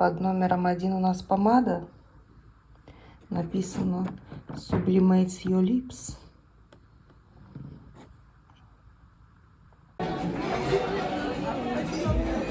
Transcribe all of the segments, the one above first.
Под номером 1 у нас помада. Написано Sublimates Your Lips.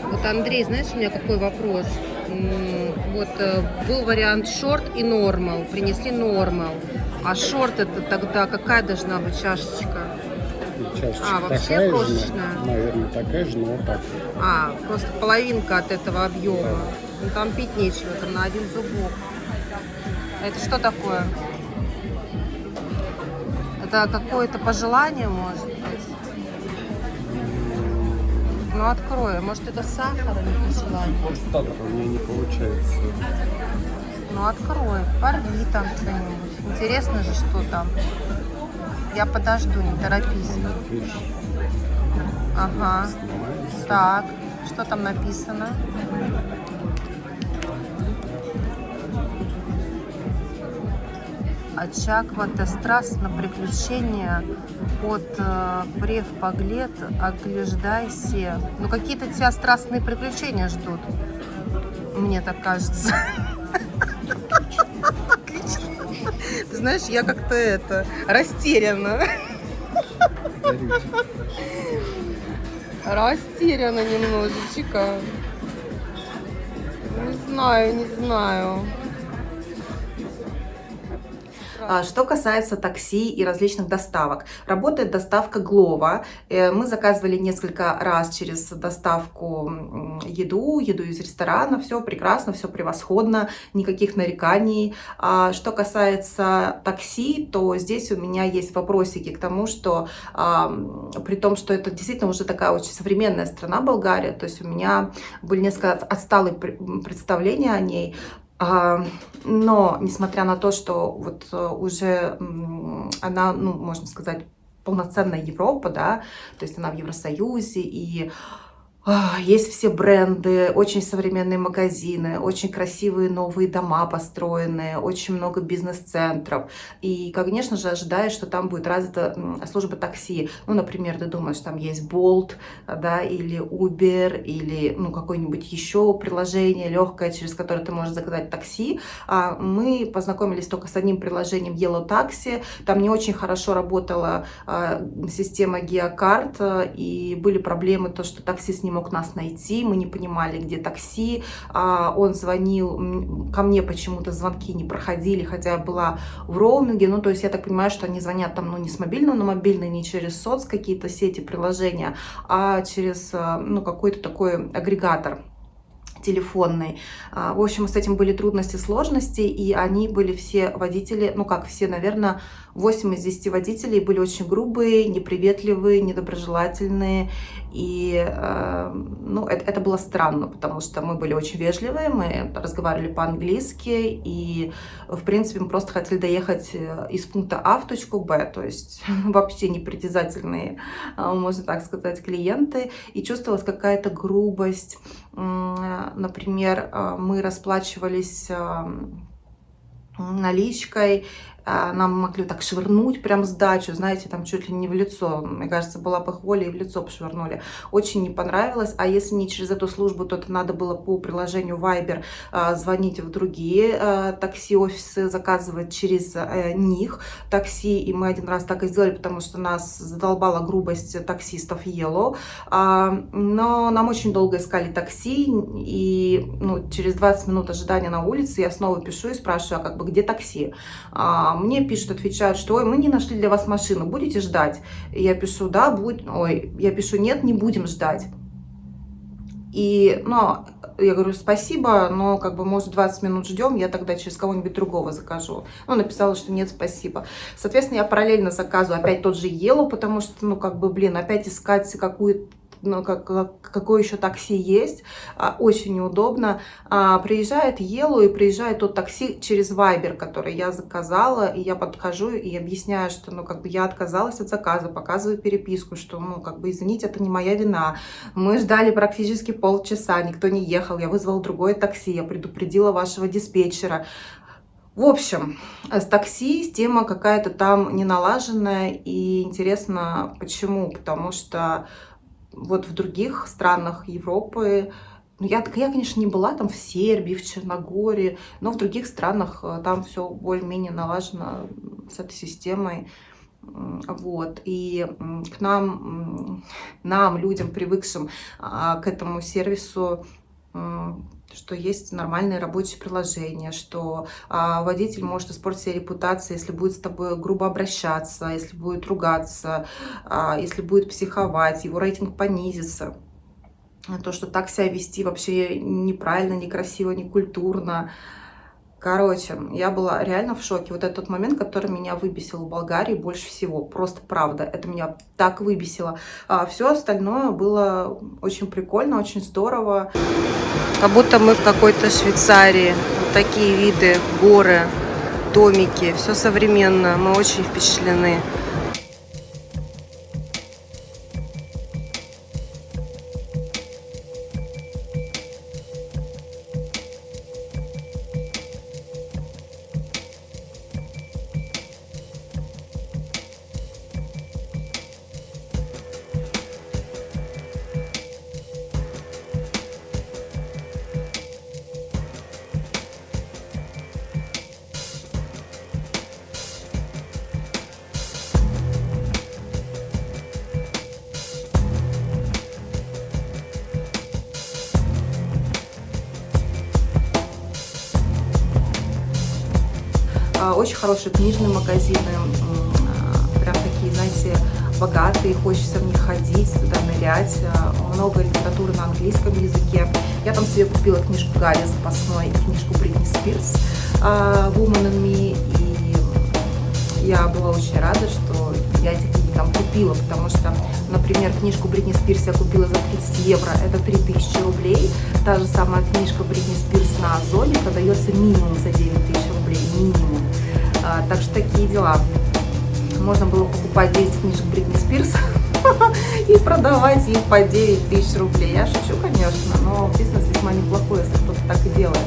Вот, Андрей, знаешь, у меня какой вопрос? Вот был вариант шорт и нормал. Принесли нормал. А шорт это тогда какая должна быть чашечка? Чашечка вообще такая крошечная? же, наверное, такая же, но вот так. Просто половинка от этого объема. Да. Ну там пить нечего, там на один зубок. Это что такое? Это какое-то пожелание, может быть? Ну открой, может это сахар или пожелание? У меня не получается. Ну открой, порви там что-нибудь. Интересно же, что там. Я подожду, не торопись. Видишь, Ага. снимается. Так, что там написано? Очаг страстно приключения от Прев Поглед, оглеждайся. Ну какие-то тебя страстные приключения ждут. Мне так кажется. Ты знаешь, я как-то растеряна. Растеряна немножечко. Не знаю. Что касается такси и различных доставок. Работает доставка Glovo. Мы заказывали несколько раз через доставку еду из ресторана. Все прекрасно, все превосходно, никаких нареканий. Что касается такси, то здесь у меня есть вопросики к тому, что при том, что это действительно уже такая очень современная страна Болгария, то есть у меня были несколько отсталые представления о ней. Но, несмотря на то, что вот уже она, ну, можно сказать, полноценная Европа, да, то есть она в Евросоюзе, и есть все бренды, очень современные магазины, очень красивые новые дома построенные, очень много бизнес-центров. И, конечно же, ожидаешь, что там будет развита служба такси. Ну, например, ты думаешь, там есть Bolt, да, или Uber, или, ну, какое-нибудь еще приложение легкое, через которое ты можешь заказать такси. Мы познакомились только с одним приложением Yellow Taxi. Там не очень хорошо работала система Geocard, и были проблемы, то, что таксист не мог нас найти, мы не понимали, где такси, он звонил, ко мне почему-то звонки не проходили, хотя я была в роуминге, ну, то есть я так понимаю, что они звонят там, ну, не с мобильного на мобильный, не через соц какие-то сети, приложения, а через, ну, какой-то такой агрегатор телефонный. В общем, с этим были трудности, сложности, и они были все водители, ну как все, наверное, 8 из 10 водителей были очень грубые, неприветливые, недоброжелательные, и ну, это было странно, потому что мы были очень вежливые, мы разговаривали по-английски, и, в принципе, мы просто хотели доехать из пункта А в точку Б, то есть вообще непритязательные, можно так сказать, клиенты, и чувствовалась какая-то грубость. Например, мы расплачивались наличкой, нам могли так швырнуть прям сдачу, знаете, там чуть ли не в лицо. Мне кажется, была бы их воля, и в лицо пошвырнули. Очень не понравилось. А если не через эту службу, то это надо было по приложению Viber звонить в другие такси-офисы, заказывать через них такси. И мы один раз так и сделали, потому что нас задолбала грубость таксистов Yellow. Но нам очень долго искали такси, и ну, через 20 минут ожидания на улице я снова пишу и спрашиваю, как бы, где такси? Мне пишут, отвечают, что ой, мы не нашли для вас машину, будете ждать? И я пишу, да, будет. Ой, я пишу, нет, не будем ждать. И, ну, я говорю, спасибо, но как бы, может, 20 минут ждем, я тогда через кого-нибудь другого закажу. Ну, написала, что нет, спасибо. Соответственно, я параллельно заказываю опять тот же Yellow, потому что, ну, как бы, блин, опять искать какую-то, ну, какое еще такси есть, очень неудобно. Приезжает Yellow и приезжает тот такси через Viber, который я заказала, и я подхожу и объясняю, что, ну, как бы я отказалась от заказа, показываю переписку, что, ну, как бы, извините, это не моя вина. Мы ждали практически полчаса, никто не ехал, я вызвала другое такси, я предупредила вашего диспетчера. В общем, с такси тема какая-то там не налаженная, и интересно, почему, потому что вот в других странах Европы Ну, я, конечно, не была там в Сербии, в Черногории, но в других странах там все более-менее налажено с этой системой. Вот. И к нам, людям, привыкшим к этому сервису, что есть нормальные рабочие приложения, что водитель может испортить себе репутацию, если будет с тобой грубо обращаться, если будет ругаться, если будет психовать, его рейтинг понизится. То, что так себя вести вообще неправильно, некрасиво, некультурно. Короче, я была реально в шоке. Вот этот момент, который меня выбесил в Болгарии больше всего. Просто правда. Это меня так выбесило. А все остальное было очень прикольно, очень здорово. Как будто мы в какой-то Швейцарии. Вот такие виды, горы, домики. Все современно. Мы очень впечатлены. Очень хорошие книжные магазины, прям такие, знаете, богатые, хочется в них ходить, туда нырять. Много литературы на английском языке. Я там себе купила книжку Гарри Запасной и книжку Бритни Спирс «Woman and Me». И я была очень рада, что я эти книги там купила, потому что, например, книжку Бритни Спирс я купила за 30 евро, это 3000 рублей. Та же самая книжка Бритни Спирс на Озоне продается минимум за 9000 рублей, минимум. Так что такие дела. Можно было покупать 10 книжек Бритни Спирс и продавать их по 9000 рублей. Я шучу, конечно, но бизнес весьма неплохой, если кто-то так и делает.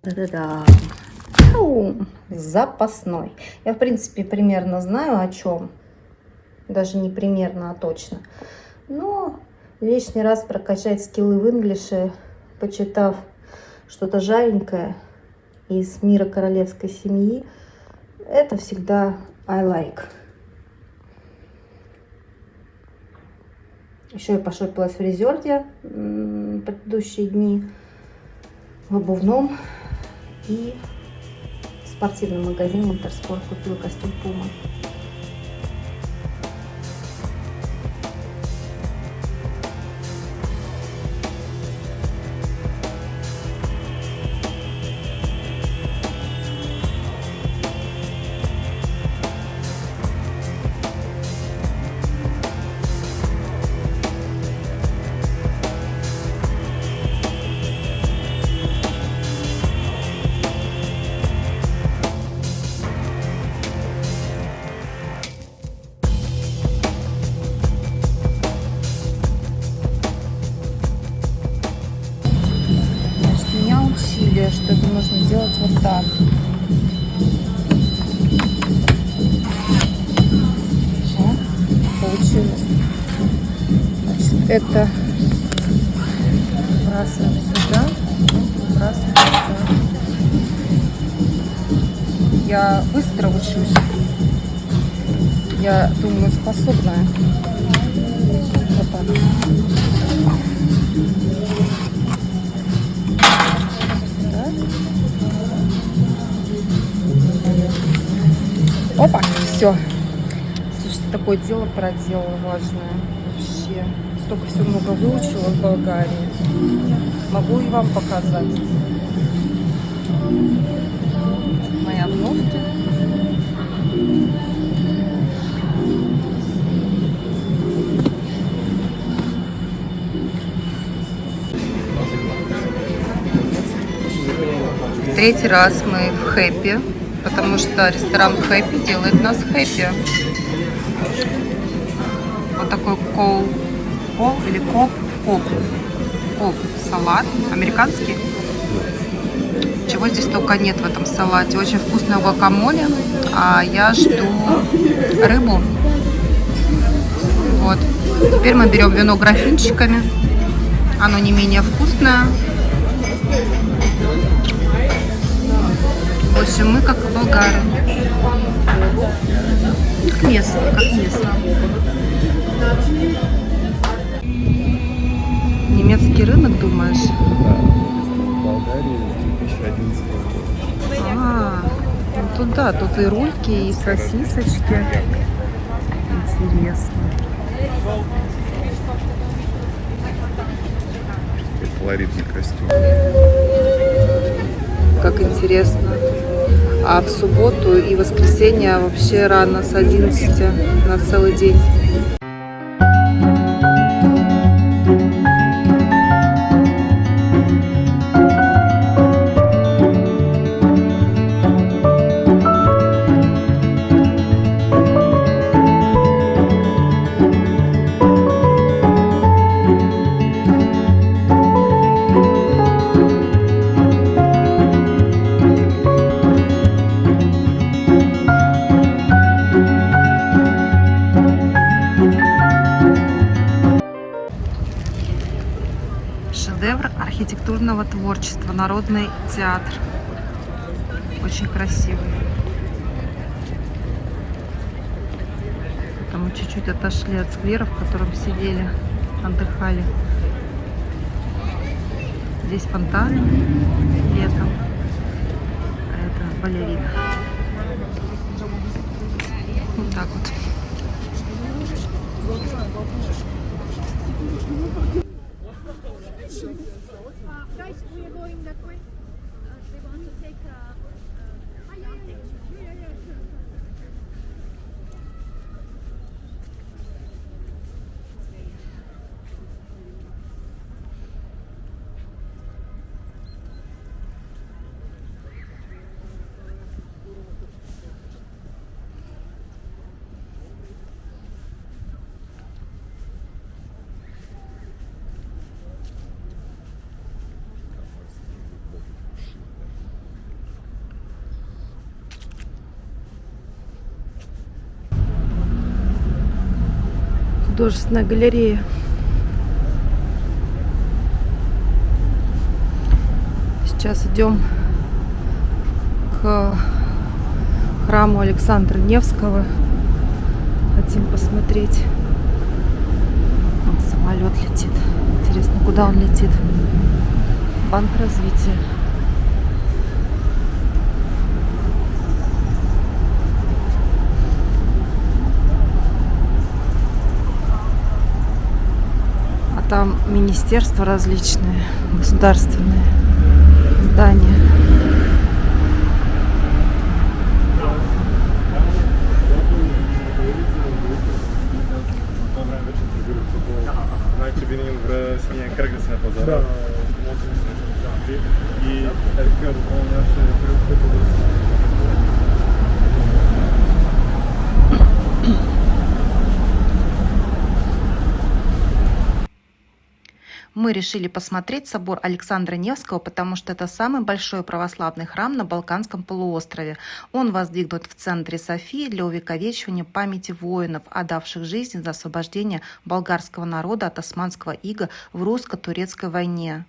Да-да-да. Запасной. Я, в принципе, примерно знаю, о чем. Даже не примерно, а точно. Но лишний раз прокачать скиллы в инглише, почитав что-то жаренькое из мира королевской семьи, это всегда I like. Еще я пошопилась в Резерве предыдущие дни, в обувном и в спортивном магазине Интерспорт купила костюм Пума. Что это нужно делать вот так. О, получилось. Значит, это выбрасываем сюда, выбрасываем сюда. Я быстро учусь. Я думаю, способная. Вот так. Опа, все. Слушайте, такое дело проделала важное. Вообще. Столько всего много выучила в Болгарии. Могу и вам показать. Мои обновки. Третий раз мы в Хэппи, потому что ресторан Хэппи делает нас хэппи. Вот такой кол или коп салат американский. Чего здесь только нет в этом салате. Очень вкусное гуакамоле, а я жду рыбу. Вот. Теперь мы берем вино графинчиками. Оно не менее вкусное. В общем, мы как болгары. Как местные, как местные. Немецкий рынок, думаешь? Да. В Болгарии с 2011 года. Ну тут да, тут и рульки, и сосисочки. Интересно. И колоритный костюм. Как интересно. А в субботу и воскресенье вообще рано, с 11 на целый день. Шедевр архитектурного творчества, народный театр. Очень красивый. Это мы чуть-чуть отошли от сквера, в котором сидели, отдыхали. Здесь фонтаны летом. А это балерина. Вот так вот. Guys, we are going that way. They want to take Художественная галерея. Сейчас идем к храму Александра Невского. Хотим посмотреть. Вон самолет летит. Интересно, куда он летит? Банк развития. Там министерства различные, государственные здания. Значи винаги синия кръга се на пазара. Да. И така допълняваше Мы решили посмотреть собор Александра Невского, потому что это самый большой православный храм на Балканском полуострове. Он воздвигнут в центре Софии для увековечивания памяти воинов, отдавших жизнь за освобождение болгарского народа от османского ига в русско-турецкой войне.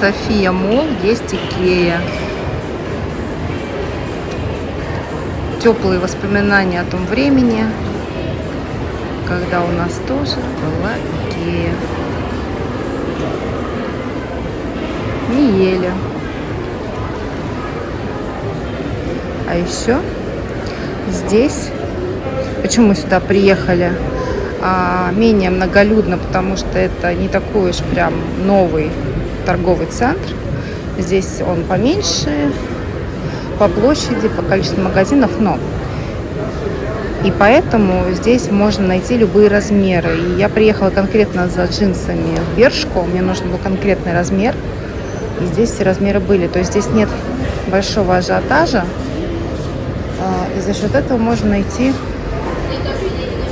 София Молл, есть Икея. Теплые воспоминания о том времени, когда у нас тоже была Икея. Не ели. А еще здесь, почему мы сюда приехали, менее многолюдно, потому что это не такой уж прям новый торговый центр. Здесь он поменьше по площади, по количеству магазинов, но и поэтому здесь можно найти любые размеры. И я приехала конкретно за джинсами в Бершку, мне нужен был конкретный размер, и здесь все размеры были. То есть здесь нет большого ажиотажа И за счет этого можно найти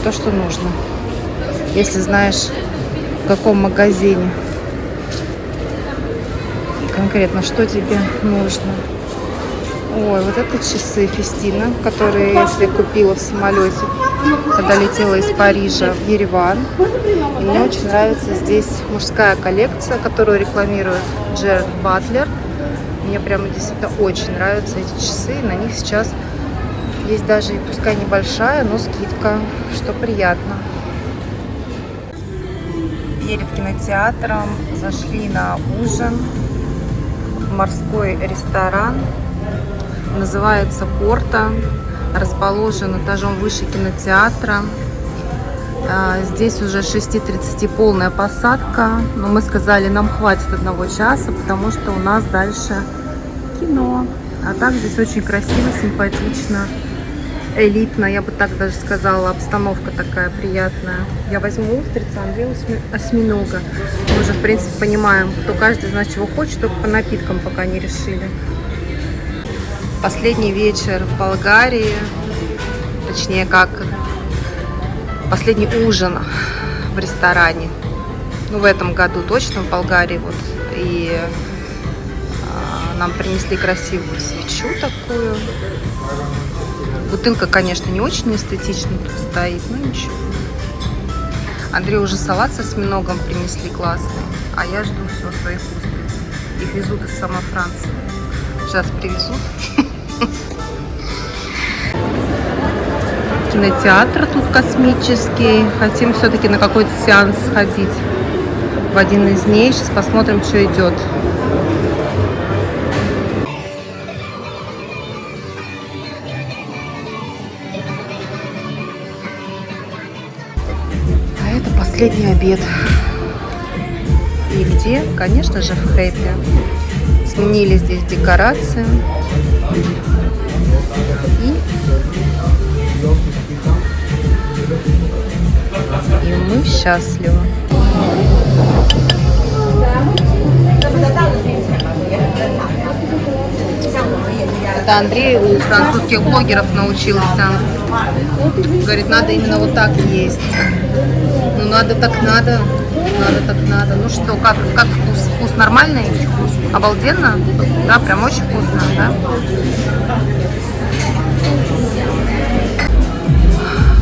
то, что нужно. Если знаешь, в каком магазине конкретно, что тебе нужно. Ой, вот это часы Фестина, которые я себе купила в самолете, когда летела из Парижа в Ереван. И мне очень нравится здесь мужская коллекция, которую рекламирует Джеред Батлер. Мне прямо действительно очень нравятся эти часы. И на них сейчас есть даже, пускай небольшая, но скидка, что приятно. Перед кинотеатром зашли на ужин в морской ресторан. Называется «Порто». Расположен этажом выше кинотеатра. Здесь уже 6:30 полная посадка. Но мы сказали, нам хватит 1 часа, потому что у нас дальше кино. А так здесь очень красиво, симпатично, элитно. Я бы так даже сказала. Обстановка такая приятная. Я возьму устрицы, Андрей осьминога. Мы уже, в принципе, понимаем, кто каждый из нас чего хочет, только по напиткам пока не решили. Последний вечер в Болгарии, точнее как последний ужин в ресторане. Ну, в этом году точно в Болгарии. Вот. И нам принесли красивую свечу такую. Бутылка, конечно, не очень эстетично тут стоит, но ничего. Андрею уже салат со осьминогом принесли классный, а я жду все своих устриц. Их везут из самой Франции. Сейчас привезут. Кинотеатр тут космический. Хотим все-таки на какой-то сеанс сходить в один из дней. Сейчас посмотрим, что идет. А это последний обед. И где? Конечно же, в Хэппи. Сменили здесь декорации. И мы счастливы. Это Андрей у французских блогеров научился. Говорит, надо именно вот так есть. Ну, надо так надо. Надо так надо. Ну что, как вкус? Вкус нормальный? Обалденно? Да, прям очень вкусно, да?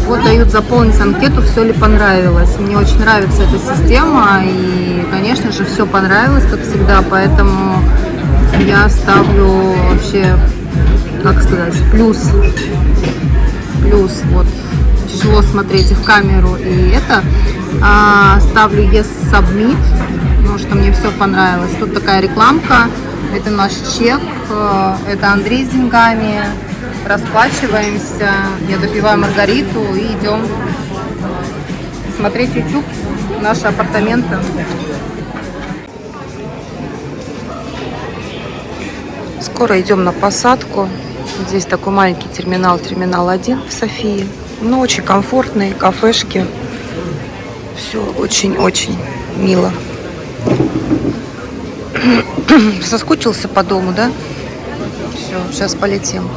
Вот дают заполнить анкету, все ли понравилось. Мне очень нравится эта система. И, конечно же, все понравилось, как всегда. Поэтому я ставлю вообще, как сказать, плюс. Вот. Тяжело смотреть и в камеру, и это. Ставлю Yes Submit, потому что мне все понравилось. Тут такая рекламка. Это наш чек. Это Андрей с деньгами. Расплачиваемся. Я допиваю маргариту и идем смотреть YouTube, наши апартаменты. Скоро идем на посадку. Здесь такой маленький терминал 1 в Софии. Но очень комфортные кафешки. Все очень-очень мило. Соскучился по дому, да? Все, сейчас полетим.